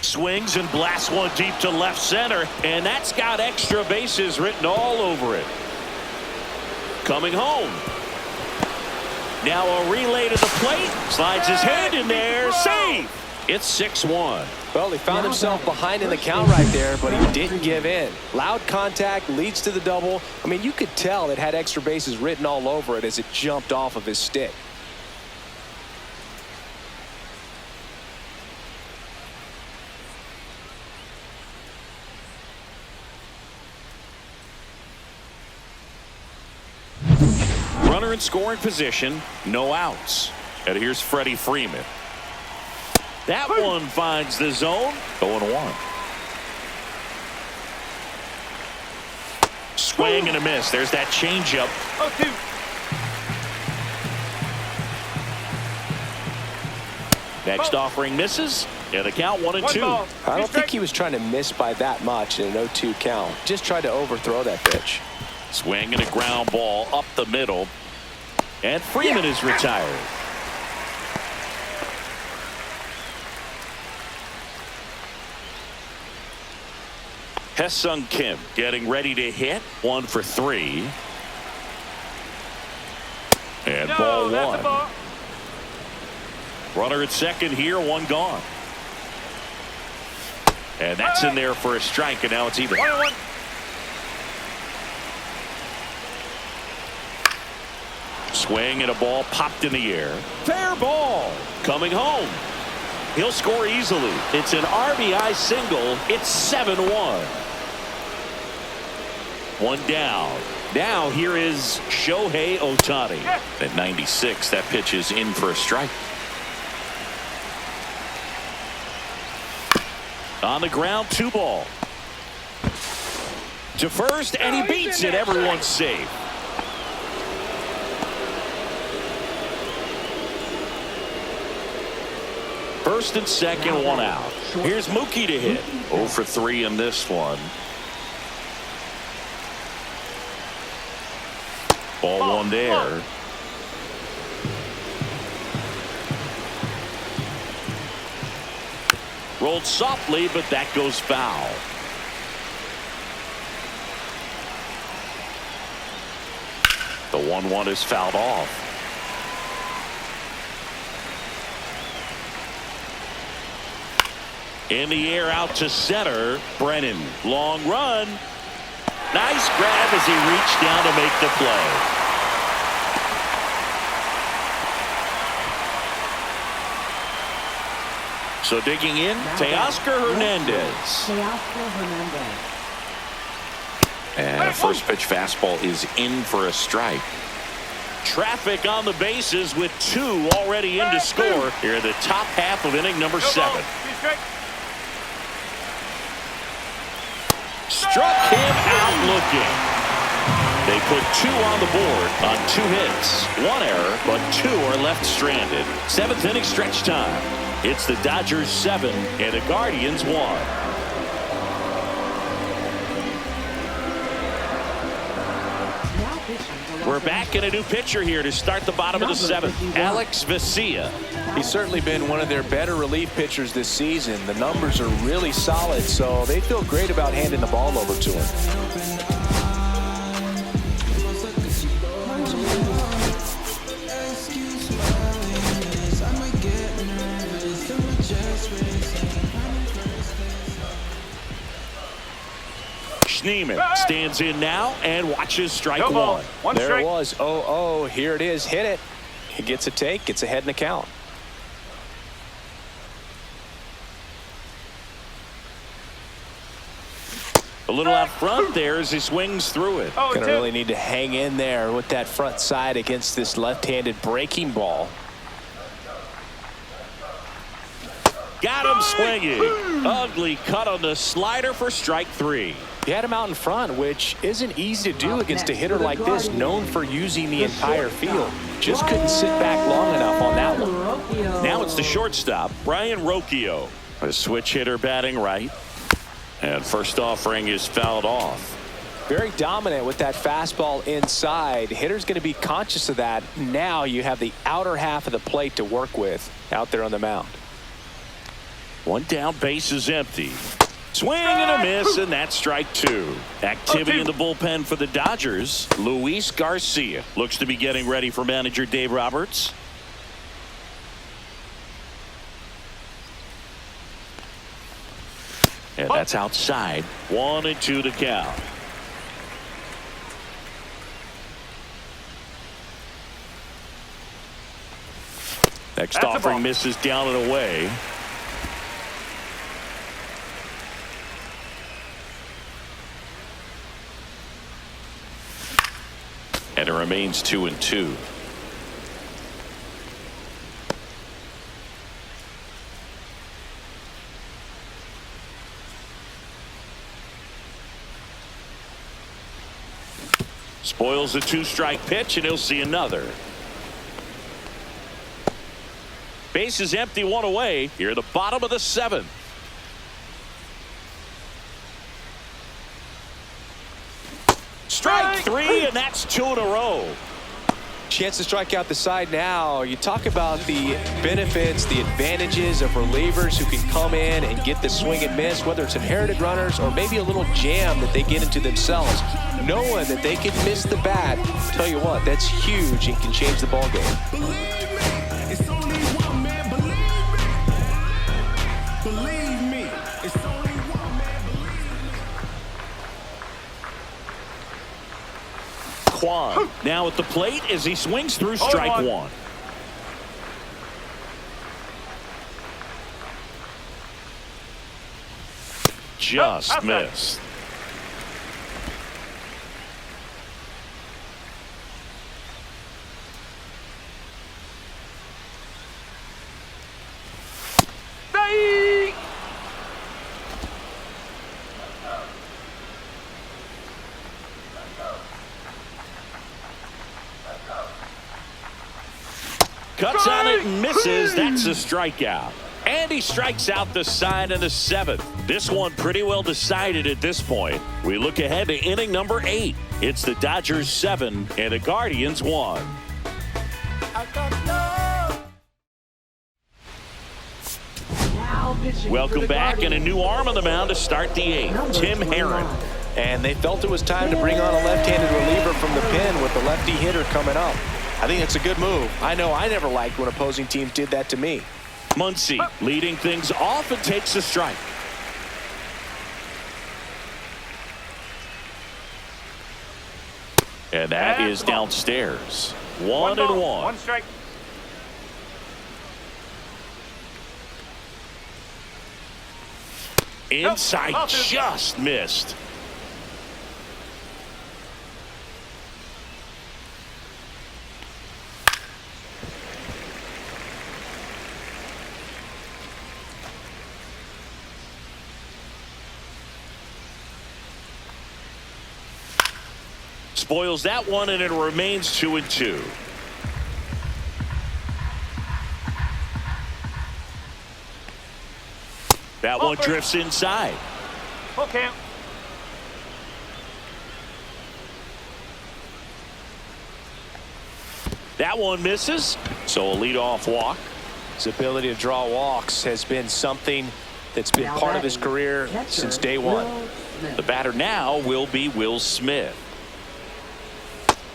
Speaker 1: Swings and blasts one deep to left center. And that's got extra bases written all over it. Coming home. Now a relay to the plate. Slides his hand in there. Save. It's 6-1.
Speaker 2: Well, he found himself behind in the count right there, but he didn't give in. Loud contact leads to the double. I mean, you could tell it had extra bases written all over it as it jumped off of his stick. Runner in scoring position, no outs.
Speaker 1: And here's Freddie Freeman. That one finds the zone. 0-1. Swing and a miss. There's that changeup.
Speaker 4: 0-2.
Speaker 1: Next offering misses. And the count 1-2.
Speaker 4: Ball.
Speaker 2: I don't think he was trying to miss by that much in an 0-2 count. Just tried to overthrow that pitch.
Speaker 1: Swing and a ground ball up the middle. And Freeman is retired. Hesung Kim getting ready to hit. 1 for 3. And ball
Speaker 4: That's a
Speaker 1: one.
Speaker 4: ball.
Speaker 1: Runner at second here, 1 gone. And that's in there for a strike, and now it's even.
Speaker 4: 1-1.
Speaker 1: Swing and a ball popped in the air. Fair ball. Coming home. He'll score easily. It's an RBI single. It's 7-1. 1 down. Now here is Shohei Ohtani. At 96, that pitch is in for a strike. On the ground, 2 ball. To first, and he beats it. Everyone's safe. First and second, 1 out. Here's Mookie to hit. 0 for 3 in this one. Ball 1 there. Rolled softly, but that goes foul. The 1-1 is fouled off. In the air out to center. Brennan. Long run. Nice grab as he reached down to make the play. So digging in, Teoscar Hernandez. And a first pitch fastball is in for a strike. Traffic on the bases with 2 already in to score here in the top half of inning number 7. Struck him out looking. They put 2 on the board on 2 hits. 1 error, but 2 are left stranded. 7th inning stretch time. It's the Dodgers 7 and the Guardians 1. We're back in a new pitcher here to start the bottom of the 7th. Alex Vesia.
Speaker 2: He's certainly been one of their better relief pitchers this season. The numbers are really solid, so they feel great about handing the ball over to him.
Speaker 1: Schneemann stands in now and watches strike 1.
Speaker 2: There it was. 0-0. Here it is. Hit it. He gets a take. Gets ahead in the count.
Speaker 1: A little out front there as he swings through it.
Speaker 2: Gonna really need to hang in there with that front side against this left-handed breaking ball.
Speaker 1: Got him swinging. Ugly cut on the slider for strike 3.
Speaker 2: He had him out in front, which isn't easy to do against a hitter like this, known for using the entire field. Just couldn't sit back long enough on that one.
Speaker 1: Now it's the shortstop, Brian Rocchio. A switch hitter batting right. And first offering is fouled off.
Speaker 2: Very dominant with that fastball inside. Hitter's going to be conscious of that. Now you have the outer half of the plate to work with out there on the mound.
Speaker 1: 1 down, base is empty. Swing and a miss, and that's strike 2. Activity in the bullpen for the Dodgers. Luis Garcia looks to be getting ready for manager Dave Roberts. And that's outside. 1-2 to count. Next offering misses down and away. And it remains 2-2. Spoils a 2-strike pitch, and he'll see another. Base is empty, 1 away. Here at the bottom of the 7th. Strike 3, and that's 2 in a row.
Speaker 2: Chance to strike out the side now. You talk about the benefits, the advantages of relievers who can come in and get the swing and miss, whether it's inherited runners or maybe a little jam that they get into themselves. Knowing that they can miss the bat, tell you what, that's huge and can change the ball game.
Speaker 5: Believe me, it's only one man. Believe me, it's only one man.
Speaker 1: Kwan now at the plate as he swings through strike 1. Just missed. Cuts on it and misses. That's a strikeout. And he strikes out the side in the 7th. This one pretty well decided at this point. We look ahead to inning number 8. It's the Dodgers 7 and the Guardians 1.
Speaker 3: Now pitching
Speaker 1: Welcome
Speaker 3: for the
Speaker 1: back, and a
Speaker 3: Guardians.
Speaker 1: new arm on the mound to start the 8th.
Speaker 3: Number
Speaker 1: Tim
Speaker 3: 29.
Speaker 1: Herron.
Speaker 2: And they felt it was time to bring on a left-handed reliever from the pen with the lefty hitter coming up. I think it's a good move. I know I never liked when opposing teams did that to me.
Speaker 1: Muncy leading things off and takes a strike. And that is downstairs. 1 and 1.
Speaker 4: 1 strike.
Speaker 1: Inside,
Speaker 4: Nope.
Speaker 1: just missed. Spoils that one, and it remains 2 and 2. That one drifts inside.
Speaker 4: Full count.
Speaker 1: That one misses, so a leadoff walk.
Speaker 2: His ability to draw walks has been something that's been
Speaker 3: Now
Speaker 2: part of his
Speaker 3: batting,
Speaker 2: career
Speaker 3: catcher,
Speaker 2: since day one.
Speaker 3: Will Smith.
Speaker 1: The batter now will be Will Smith.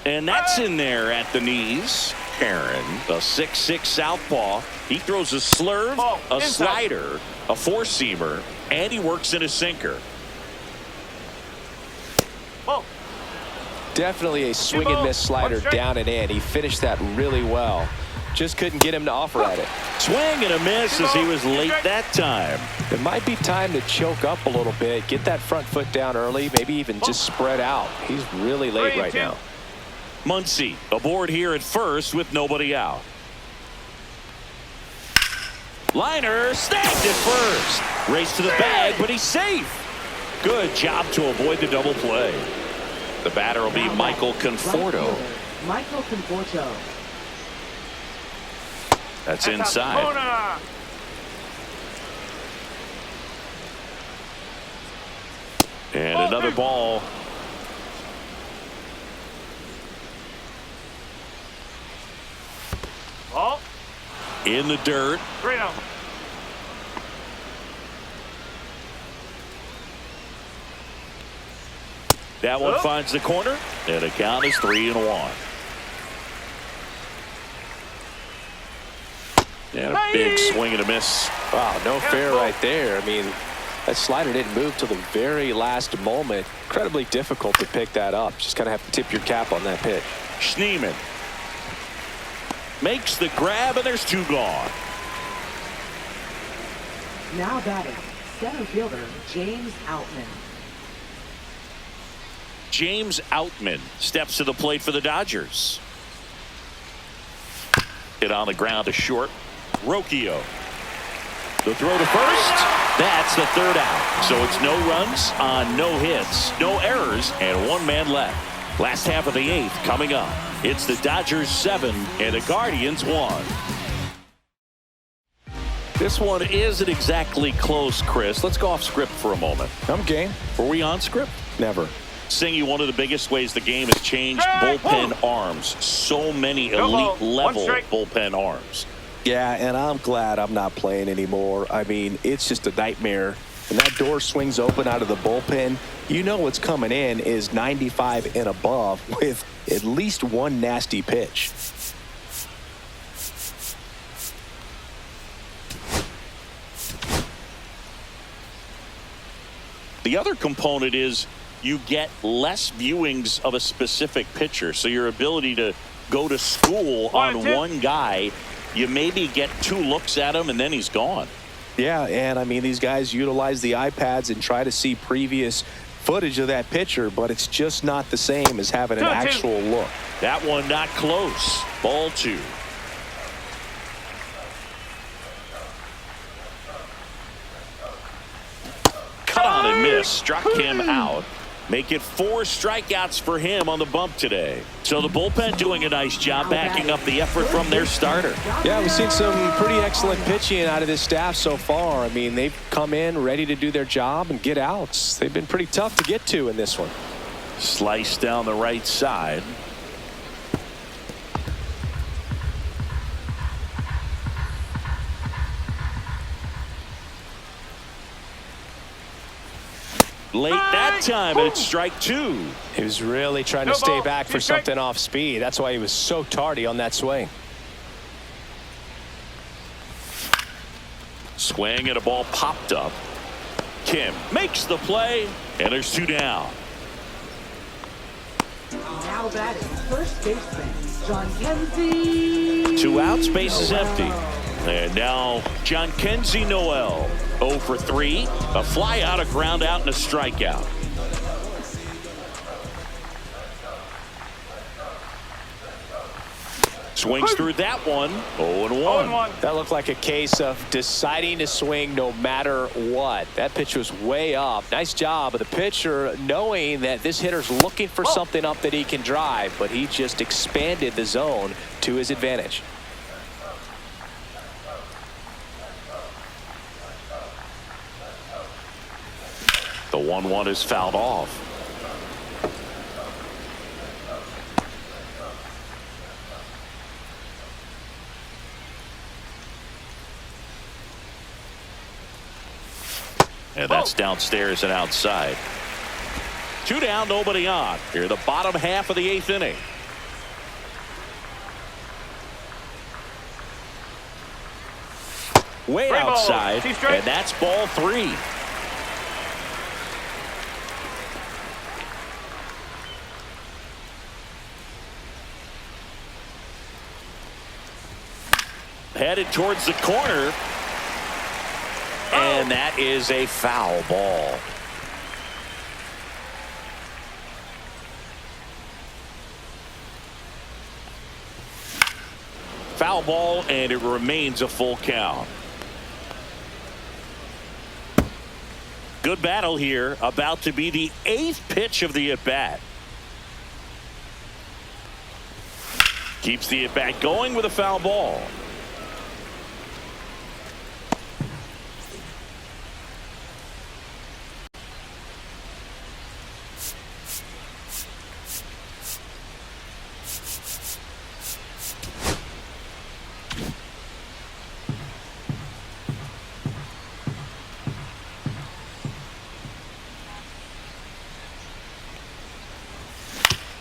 Speaker 1: And that's in there at the knees. Herron, a 6'6" southpaw. He throws a slurve,
Speaker 4: Oh,
Speaker 1: a
Speaker 4: inside.
Speaker 1: slider, a four-seamer, and he works in a sinker.
Speaker 4: Ball.
Speaker 2: Definitely a swing and miss slider down and in. He finished that really well. Just couldn't get him to offer at it.
Speaker 1: Swing and a miss as he was late that time.
Speaker 2: It might be time to choke up a little bit, get that front foot down early, maybe even just spread out. He's really late right now.
Speaker 1: Muncy aboard here at first with nobody out. Liner snagged at first. Race to the bag, but he's safe. Good job to avoid the double play. The batter will be
Speaker 3: Now
Speaker 1: Michael
Speaker 3: batting,
Speaker 1: Conforto.
Speaker 3: right fielder, Michael Conforto.
Speaker 1: That's inside. And another ball.
Speaker 4: Ball.
Speaker 1: In the dirt.
Speaker 4: 3-0.
Speaker 1: That one finds the corner, and the count is 3-1. And a big swing and a miss.
Speaker 2: Wow, no fair right there. I mean, that slider didn't move till the very last moment. Incredibly difficult to pick that up. Just kind of have to tip your cap on that pitch.
Speaker 1: Schneemann makes the grab, and there's two gone.
Speaker 3: Now batting, center fielder James Outman.
Speaker 1: James Outman steps to the plate for the Dodgers. Hit on the ground to short. Rocchio. The throw to first. That's the third out. So it's no runs on no hits, no errors, and one man left. Last half of the 8th coming up. It's the Dodgers 7 and the Guardians 1. This one isn't exactly close, Chris. Let's go off script for a moment.
Speaker 2: I'm game.
Speaker 1: Were we on script?
Speaker 2: Never.
Speaker 1: Singy, one of the biggest ways the game has changed bullpen arms. So many elite level bullpen arms.
Speaker 2: Yeah, and I'm glad I'm not playing anymore. I mean, it's just a nightmare. When that door swings open out of the bullpen, you know what's coming in is 95 and above with at least one nasty pitch.
Speaker 1: The other component is you get less viewings of a specific pitcher. So your ability to go to school on one guy, you maybe get 2 looks at him and then he's gone.
Speaker 2: Yeah, and I mean, these guys utilize the iPads and try to see previous footage of that pitcher, but it's just not the same as having an actual look.
Speaker 1: That one not close. Ball 2. Cut on and miss. Struck him out. Make it 4 strikeouts for him on the bump today. So the bullpen doing a nice job backing up the effort from their starter.
Speaker 2: Yeah, we've seen some pretty excellent pitching out of this staff so far. I mean, they've come in ready to do their job and get outs. They've been pretty tough to get to in this one.
Speaker 1: Slice down the right side. Late that time, and it's strike 2.
Speaker 2: He was really trying to stay back for something off speed. That's why he was so tardy on that swing.
Speaker 1: Swing and a ball popped up. Kim makes the play, and there's 2 down.
Speaker 3: Now that is first baseman John Kenzie.
Speaker 1: 2 outs, base is empty. And now Jhonkensy Noel 0 for 3. A fly out, a ground out, and a strikeout. Swings through that one. 0-1.
Speaker 2: That looked like a case of deciding to swing no matter what. That pitch was way up. Nice job of the pitcher knowing that this hitter's looking for something up that he can drive, but he just expanded the zone to his advantage.
Speaker 1: The 1-1 is fouled off. And that's downstairs and outside. 2 down, nobody on. Here, the bottom half of the 8th inning. Way outside, and that's ball 3. Headed towards the corner. And that is a foul ball. Foul ball, and it remains a full count. Good battle here. About to be the 8th pitch of the at-bat. Keeps the at-bat going with a foul ball.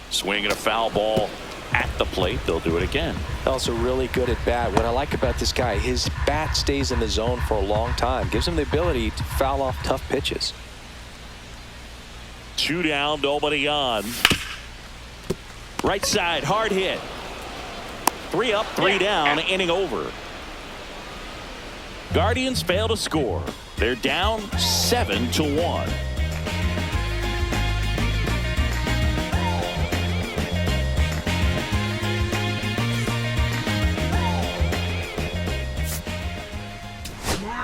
Speaker 1: Swing and a foul ball at the plate. They'll do it again.
Speaker 2: Also really good at bat. What I like about this guy, his bat stays in the zone for a long time. Gives him the ability to foul off tough pitches.
Speaker 1: 2 down, nobody on. Right side, hard hit. 3 up, 3 down, inning over. Guardians fail to score. They're down 7-1.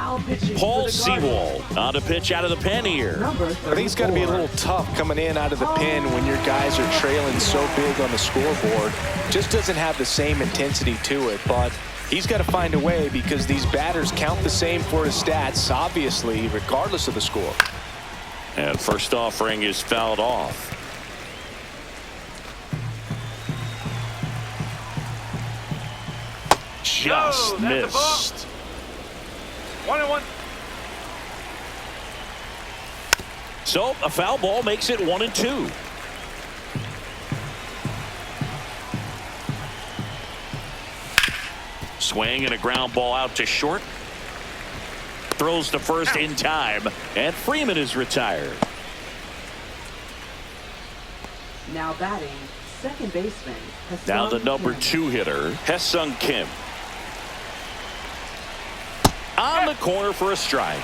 Speaker 3: Now pitching
Speaker 1: Paul
Speaker 3: for the Guardians,
Speaker 1: Sewald on to pitch out of the pen here.
Speaker 3: number
Speaker 2: I think it's got to be a
Speaker 3: 34.
Speaker 2: little tough coming in out of the pen when your guys are trailing so big on the scoreboard. Just doesn't have the same intensity to it, but he's got to find a way because these batters count the same for his stats, obviously, regardless of the score.
Speaker 1: And first offering is fouled off. Just
Speaker 4: that's a ball.
Speaker 1: missed.
Speaker 4: 1-1.
Speaker 1: So a foul ball makes it 1-2. Swing and a ground ball out to short. Throws to first in time, and Freeman is retired.
Speaker 3: Now batting, second baseman.
Speaker 1: Now the
Speaker 3: Hassan
Speaker 1: number
Speaker 3: Kim.
Speaker 1: 2 hitter, Hesung Kim. On the corner for a strike.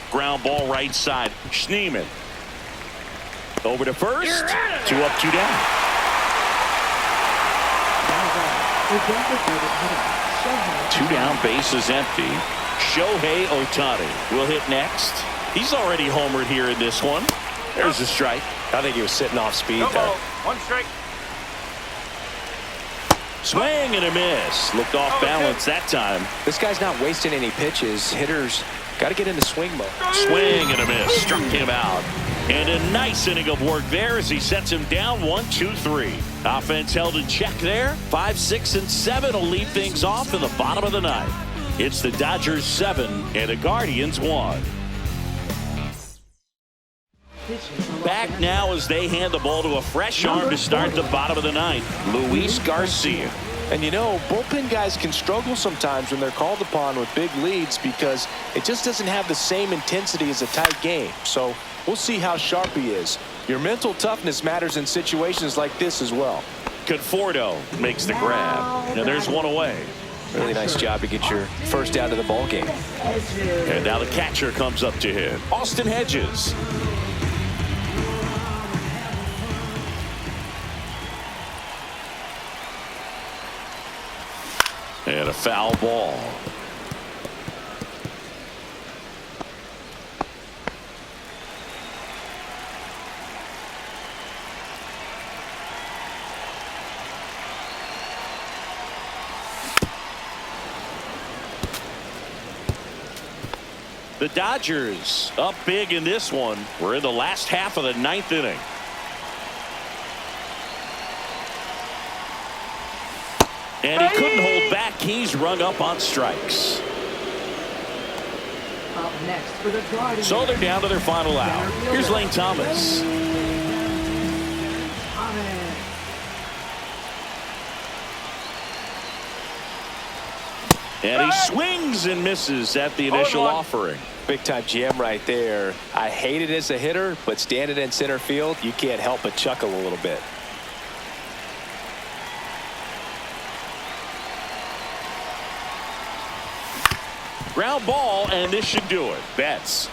Speaker 1: Ground ball right side. Schneemann. Over to first. 2 up, 2 down.
Speaker 3: The designated hitter, Shohei
Speaker 1: 2 down, bases empty. Shohei Ohtani will hit next. He's already homered here in this one. There's a strike.
Speaker 2: I think he was sitting off speed
Speaker 4: No
Speaker 2: there.
Speaker 4: ball. 1 strike.
Speaker 1: Swing and a miss. Looked off balance that time.
Speaker 2: This guy's not wasting any pitches. Hitters got to get into swing mode.
Speaker 1: Swing and a miss. Struck him out. And a nice inning of work there as he sets him down 1-2-3. Offense held in check there. 5, 6, and 7 will lead things off in the bottom of the ninth. It's the Dodgers 7 and the Guardians 1.
Speaker 3: pitching for Los
Speaker 1: Back
Speaker 3: Angeles.
Speaker 1: now as they hand the ball to a fresh arm to start the bottom of the ninth. Luis Garcia.
Speaker 2: And you know, bullpen guys can struggle sometimes when they're called upon with big leads because it just doesn't have the same intensity as a tight game. So we'll see how sharp he is. Your mental toughness matters in situations like this as well.
Speaker 1: Conforto makes the grab. And there's one away.
Speaker 2: Really nice job to get your first out of the ball game.
Speaker 3: Hedges.
Speaker 1: And now the catcher comes up to hit. Austin Hedges. And a foul ball. The Dodgers up big in this one. We're in the last half of the ninth inning. And he couldn't hold back. He's rung up on strikes.
Speaker 3: Up next for the Guardians.
Speaker 1: So they're down to their final out. Here's Lane Thomas.
Speaker 3: Thomas.
Speaker 1: And he swings and misses at the initial offering.
Speaker 2: Big time gem right there. I hate it as a hitter, but standing in center field, you can't help but chuckle a little bit.
Speaker 1: Ground ball, and this should do it. Betts.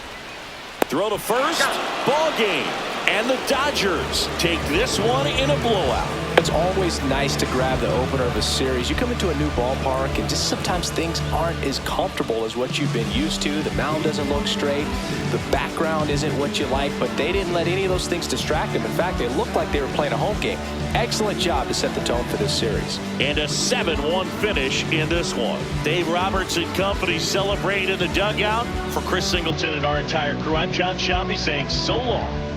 Speaker 1: Throw to first. Ball game. And the Dodgers take this one in a blowout.
Speaker 2: It's always nice to grab the opener of a series. You come into a new ballpark and just sometimes things aren't as comfortable as what you've been used to. The mound doesn't look straight. The background isn't what you like, but they didn't let any of those things distract them. In fact, they looked like they were playing a home game. Excellent job to set the tone for this series.
Speaker 1: And a 7-1 finish in this one. Dave Roberts and company celebrate in the dugout. For Chris Singleton and our entire crew, I'm John Shambi saying so long.